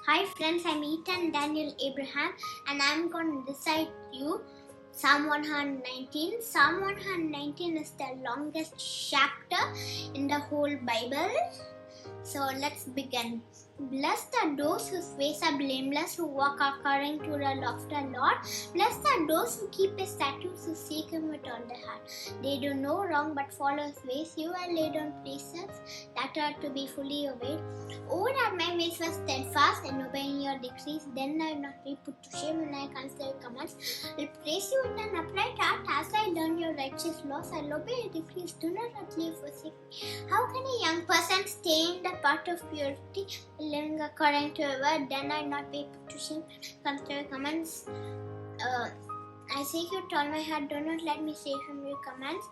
Hi friends, I'm Ethan Daniel Abraham and I'm going to recite you Psalm 119. Psalm 119 is the longest chapter in the whole Bible. So let's begin. Blessed are those whose ways are blameless, who walk according to the law of the Lord. Blessed are those who keep his statutes, who seek him with all their heart. They do no wrong but follow his ways. You are laid on precepts that are to be fully obeyed. Oh, that my ways were steadfast in obeying your decrees. Then I will not be put to shame when I consider your commands. I will praise you with an upright heart. As I learn your righteous laws, I will obey your decrees. Do not utterly forsake me. How can a young person stay in the path of purity, living according to your word? Then I will not be put to shame when I consider your commands. I seek you with all my heart. Do not let me stray from your commands.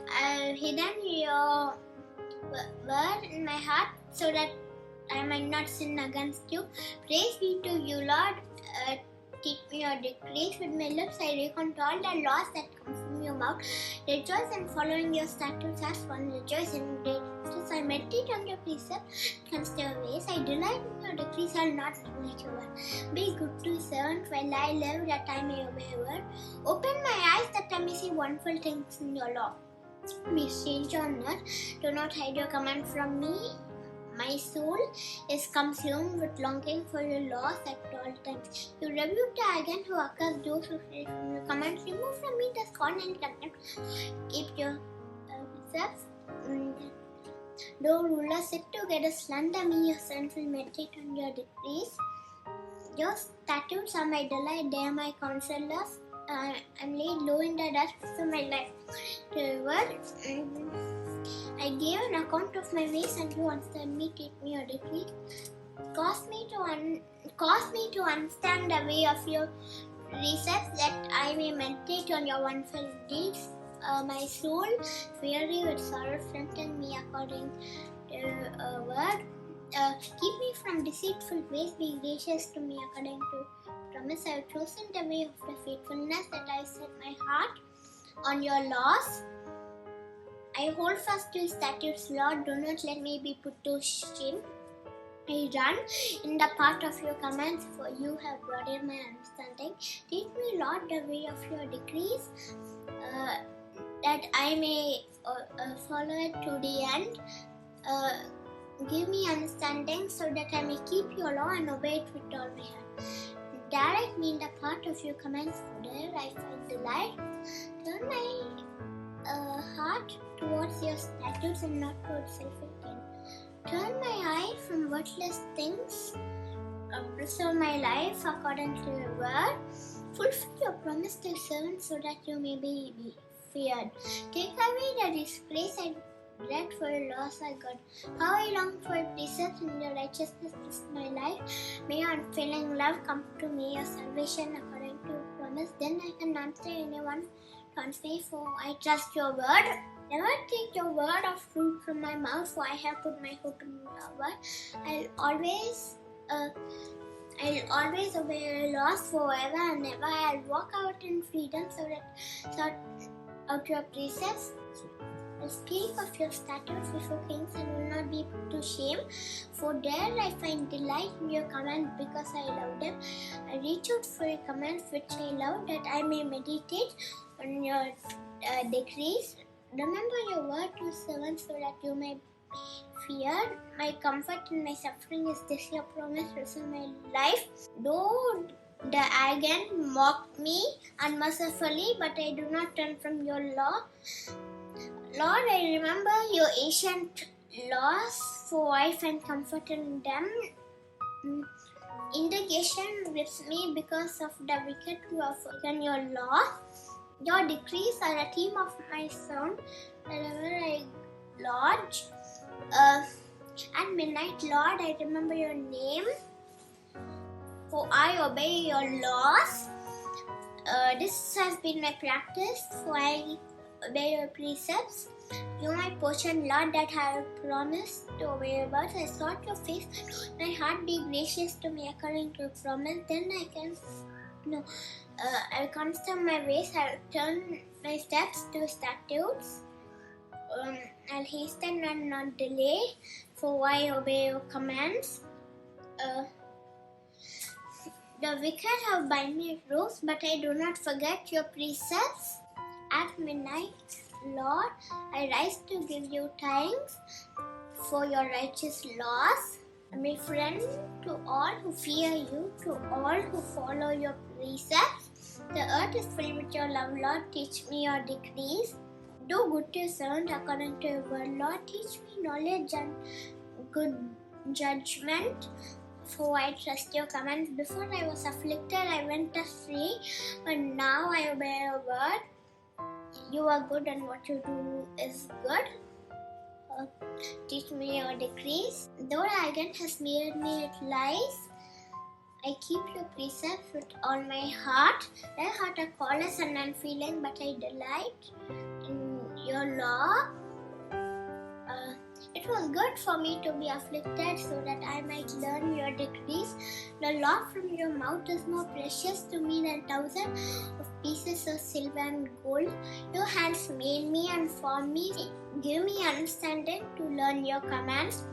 I have hidden your word in my heart so that I might not sin against you. Praise be to you, Lord. Teach me your decrees. With my lips I recount all the laws that come from your mouth. Rejoice in following your statutes as one. Rejoice in great justice. I meditate on your precepts, consider your ways. I delight in your decrees. I will not neglect your word. Be good to servant while I live, that I may obey your word. Open my eyes that I may see wonderful things in your law. Be strange on earth. Do not hide your command from me. My soul is consumed with longing for your laws at all times. You rebuke the arrogant who accuse those who stray from your commands. Remove from me the scorn and contempt. Keep your precepts. Though rulers sit together, slander me. Your sons will meditate on your decrees. Your statutes are my delight. They are my counselors. I'm laid low in the dust for my life. To your word. I gave an account of my ways, and you understand me. Teach me your decrees. Cause me to understand the way of your precepts, that I may meditate on your wonderful deeds. My soul, weary with sorrow, strengthen me according to your word. Keep me from deceitful ways. Be gracious to me according to promise. I have chosen the way of the faithfulness, that I set my heart on your laws. I hold fast to your statutes, Lord. Do not let me be put to shame. I run in the path of your commands, for you have broadened my understanding. Teach me, Lord, the way of your decrees, that I may follow it to the end. Give me understanding so that I may keep your law and obey it with all my heart. Direct me in the path of your commands, for there I find delight. Turn my heart towards your statutes and not towards self-gain. Turn my eye from worthless things. Preserve my life according to your word. Fulfill your promise to your servants so that you may be feared. Take away the disgrace I dread, for your laws are good. How I long for your precepts, and your righteousness is my life. May your unfailing love come to me, your salvation according to your promise. Then I can answer anyone taunts me, for I trust your word. Never take your word of truth from my mouth, for I have put my hope in your word. I'll always obey your laws forever and ever. I'll walk out in freedom so out your precepts. I'll speak of your statutes before kings and will not be put to shame. For there I find delight in your commands, because I love them. I reach out for your commands which I love, that I may meditate on your decrees. Remember your word to servants, so that you may fear. My comfort in my suffering is this your promise, preserve my life. Though the arrogant mock me unmercifully, but I do not turn from your law. Lord, I remember your ancient laws, for I find comfort in them. Indignation grips me because of the wicked who have forgotten your law. Your decrees are a theme of my song wherever I lodge. At midnight, Lord, I remember your name, for I obey your laws. This has been my practice, for I obey your precepts. You my portion, Lord, that I have promised to obey your words. I sought your face, my heart be gracious to me according to your promise. Then I'll consider my ways. I'll turn my steps to statutes. I'll hasten and not delay, for I obey your commands. The wicked have bind me rules, but I do not forget your precepts. At midnight, Lord, I rise to give you thanks for your righteous laws. Be friend to all who fear you, to all who follow your precepts. The earth is filled with your love, Lord. Teach me your decrees. Do good to your servant according to your word, Lord. Teach me knowledge and good judgment, for I trust your commands. Before I was afflicted, I went astray, but now I obey your word. You are good, and what you do is good. Teach me your decrees. Though the arrogant has smeared me with lies, I keep your precepts with all my heart. Thy heart are callous and unfeeling, but I delight in your law. It was good for me to be afflicted, so that I might learn your decrees. The law from your mouth is more precious to me than 1,000 of pieces of silver and gold. Your hands made me and formed me. Give me understanding to learn your commands.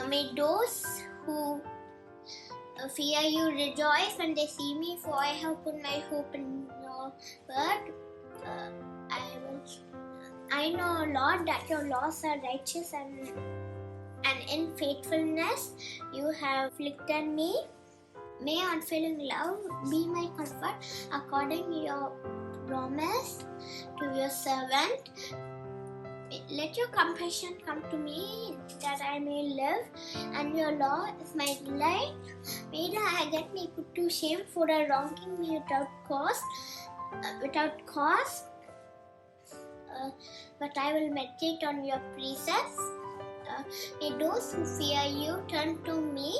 May those who fear you rejoice when they see me, for I have put my hope in your word. I know, Lord, that your laws are righteous, and in faithfulness you have afflicted me. May unfailing love be my comfort, according to your promise to your servant. Let your compassion come to me, that I may live, and your law is my delight. May the arrogant be put to shame, for the wronging me without cause. But I will meditate on your precepts. May those who fear you turn to me,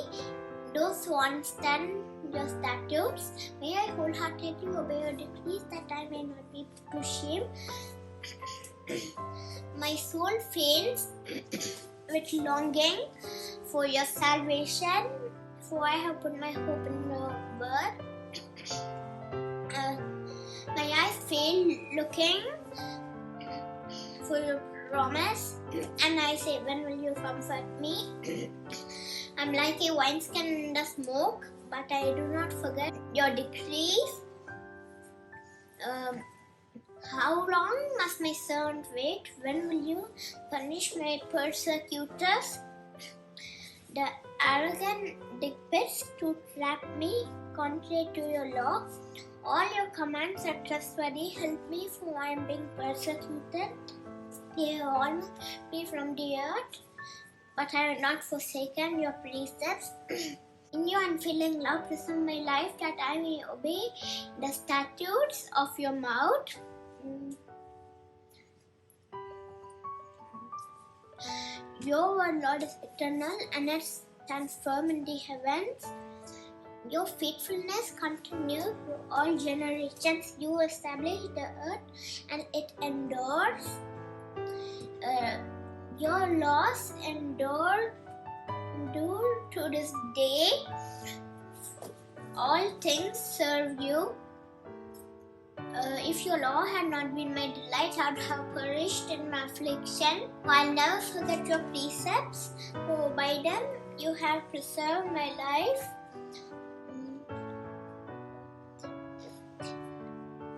those who understand your statutes. May I wholeheartedly obey your decrees, that I may not be put to shame. My soul faints with longing for your salvation, for I have put my hope in your word. My eyes fail looking for your promise, and I say, when will you comfort me? I'm like a wineskin in the smoke, but I do not forget your decrees. How long must my servant wait? When will you punish my persecutors? The arrogant dig pits to trap me, contrary to your law. All your commands are trustworthy. Help me, for I am being persecuted. They have all me from the earth, but I have not forsaken your precepts. In your unfailing love, preserve my life, that I may obey the statutes of your mouth. Your word, Lord, is eternal, and it stands firm in the heavens. Your faithfulness continues through all generations. You establish the earth, and it endures. Your laws endure to this day. All things serve you. If your law had not been my delight, I would have perished in my affliction. I'll never forget your precepts, for by them you have preserved my life.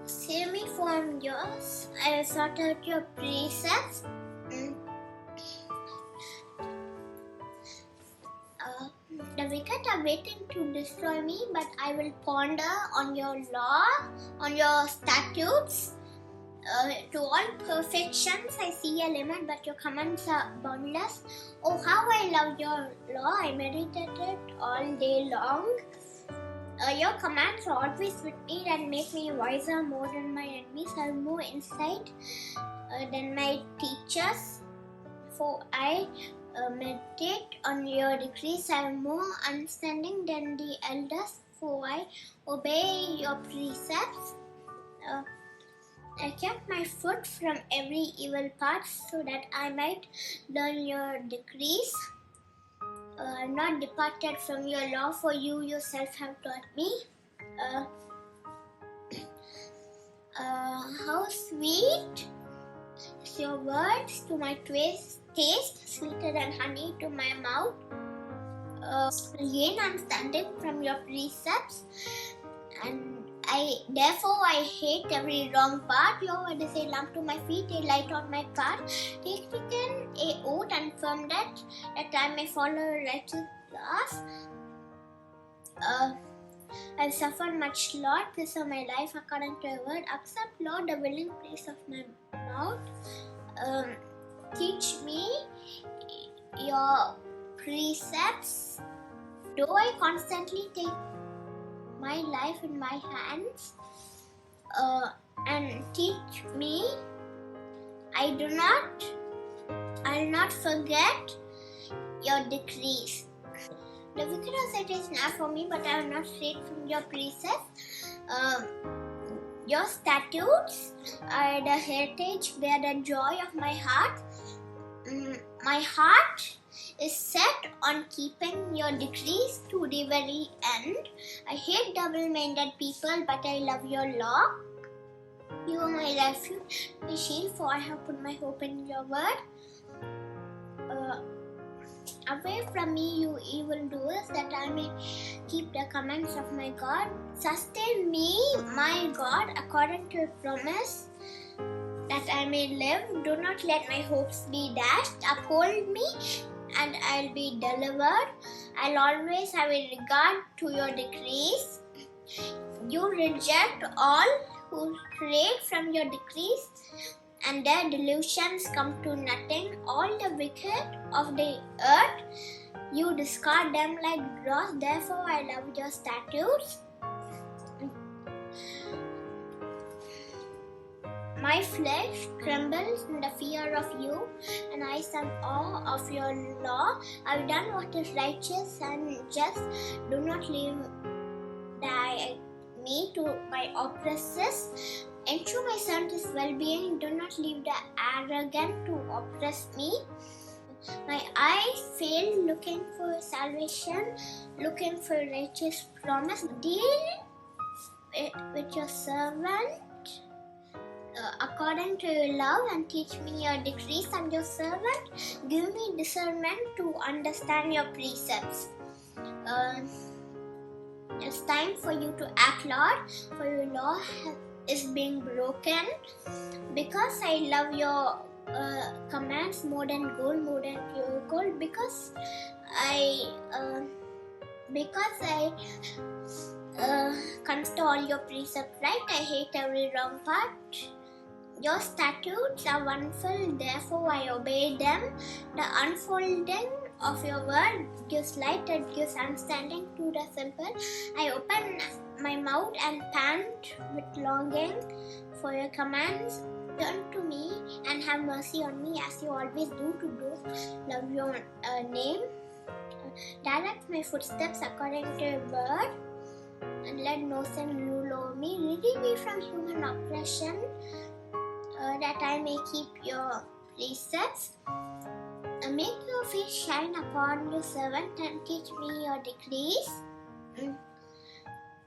Save me from yours. I have sought out your precepts. The wicked are waiting to destroy me, but I will ponder on your law, on your statutes. To all perfections I see a limit, but your commands are boundless. Oh, how I love your law. I meditate it all day long. Your commands are always with me, and make me wiser more than my enemies. I have more insight than my teachers, for I meditate on your decrees. I have more understanding than the elders, for I obey your precepts. I kept my foot from every evil path, so that I might learn your decrees. I have not departed from your law, for you yourself have taught me. How sweet is your words to my taste, sweeter than honey to my mouth. gain understanding from your precepts, and therefore I hate every wrong path. Your word is a lamp to my feet, a light on my path. Take again a oath and firm that I may follow a righteous path. I've suffered much, Lord. Preserve my life according to your word. Accept, Lord, the willing praise of my mouth. Teach me your precepts. Though I constantly take my life in my hands, and teach me, I'll not forget your decrees. The wicked recitation are for me, but I will not stray from your precepts. Your statutes are the heritage, they are the joy of my heart. My heart is set on keeping your decrees to the very end. I hate double-minded people, but I love your law. You are my refuge, my shield, for I have put my hope in your word. Away from me, you evildoers, that I may keep the commands of my God. Sustain me, my God, according to your promise, that I may live. Do not let my hopes be dashed. Uphold me, and I'll be delivered. I'll always have a regard to your decrees. You reject all who stray from your decrees, and their delusions come to nothing. All the wicked of the earth, you discard them like dross. Therefore I love your statutes. My flesh trembles in the fear of you, and I am in awe of your law. I've done what is righteous and just. Do not leave me to my oppressors. Ensure my servant's well-being. Do not leave the arrogant to oppress me. My eyes fail looking for salvation, looking for righteous promise. Deal with your servant according to your love, and teach me your decrees. And your servant, give me discernment to understand your precepts. It's time for you to act, Lord, for your law is being broken. Because I love your commands more than gold, more than pure gold. Because I consider all your precepts right. I hate every wrong part. Your statutes are wonderful, therefore I obey them. The unfolding of your word gives light and gives understanding to the simple. I open my mouth and pant with longing for your commands. Turn to me and have mercy on me, as you always do to those love your name. Direct my footsteps according to your word, and let no sin rule over me. Redeem me from human oppression, that I may keep your precepts. Make your face shine upon your servant, and teach me your decrees.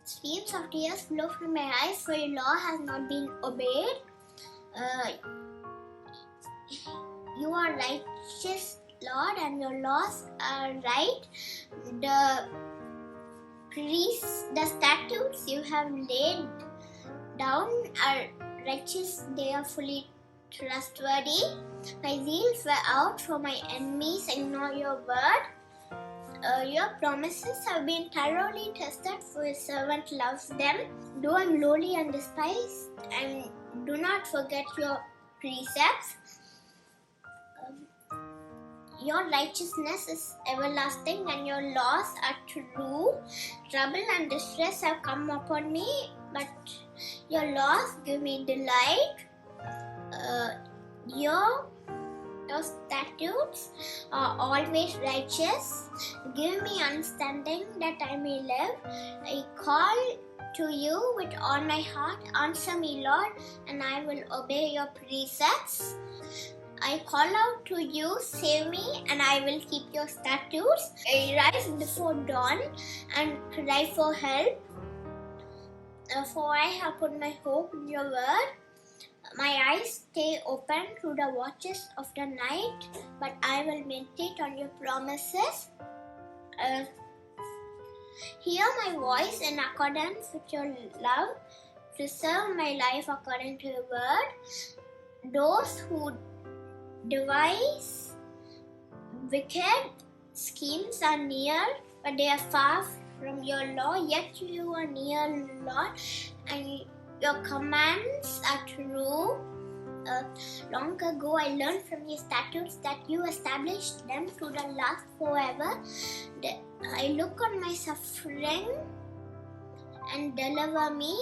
Streams of tears flow from my eyes, for your law has not been obeyed. You are righteous, Lord, and your laws are right. The statutes you have laid down are righteous, they are fully trustworthy. My zeal fell out for my enemies. Ignore your word. Your promises have been thoroughly tested, for your servant loves them. Though I am lowly and despised, and do not forget your precepts. Your righteousness is everlasting, and your laws are true. Trouble and distress have come upon me, but your laws give me delight. Your statutes are always righteous. Give me understanding, that I may live. I call to you with all my heart. Answer me, Lord, and I will obey your precepts. I call out to you, save me, and I will keep your statutes. I rise before dawn and cry for help. For I have put my hope in your word. My eyes stay open through the watches of the night, but I will meditate on your promises. Uh, Hear my voice in accordance with your love. Preserve my life according to your word. Those who devise wicked schemes are near, but they are far from your law. Yet you are near, Lord, and your commands are true. Long ago I learned from your statutes that you established them to the last forever. I look on my suffering and deliver me,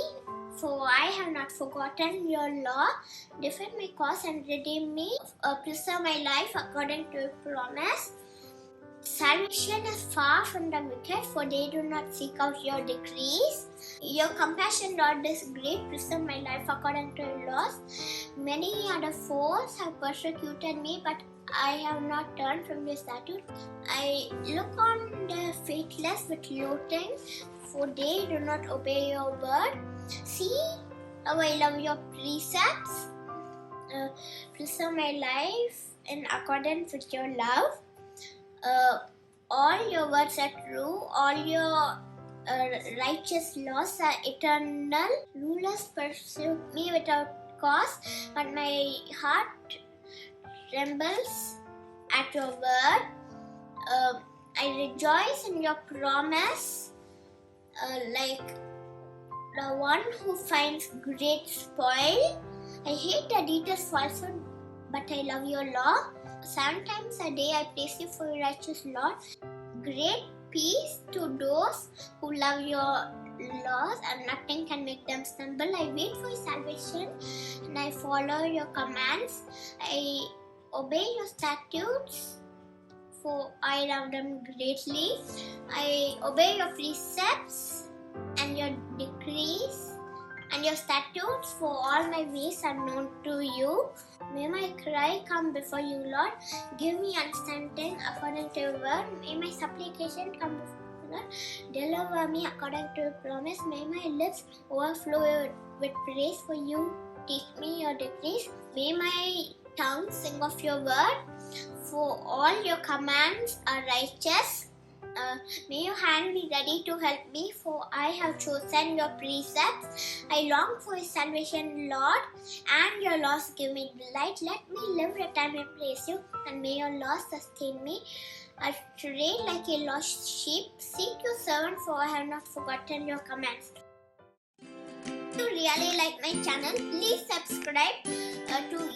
for I have not forgotten your law. Defend my cause and redeem me. Preserve my life according to your promise. Salvation is far from the wicked, for they do not seek out your decrees. Your compassion, Lord, is great. Preserve my life according to your laws. Many other foes have persecuted me, but I have not turned from your statute. I look on the faithless with loathing, for they do not obey your word. See how I love your precepts. Preserve my life in accordance with your love. All your words are true. All your righteous laws are eternal. Rulers pursue me without cause, but my heart trembles at your word. I rejoice in your promise, like the one who finds great spoil. I hate the deepest falsehood, but I love your law. 7 times a day I praise you for your righteous Lord. Great peace to those who love your laws, and nothing can make them stumble. I wait for your salvation and I follow your commands. I obey your statutes, for I love them greatly. I obey your precepts and your decrees and your statutes, for all my ways are known to you. May my cry come before you, Lord. Give me understanding according to your word. May my supplication come before you, Lord. Deliver me according to your promise. May my lips overflow with praise for you. Teach me your decrees. May my tongue sing of your word, for all your commands are righteous. May your hand be ready to help me, for I have chosen your precepts. I long for your salvation, Lord, and your laws give me delight. Let me live that I may praise you, and may your laws sustain me. I stray like a lost sheep. Seek your servant, for I have not forgotten your commands. If you really like my channel, please subscribe to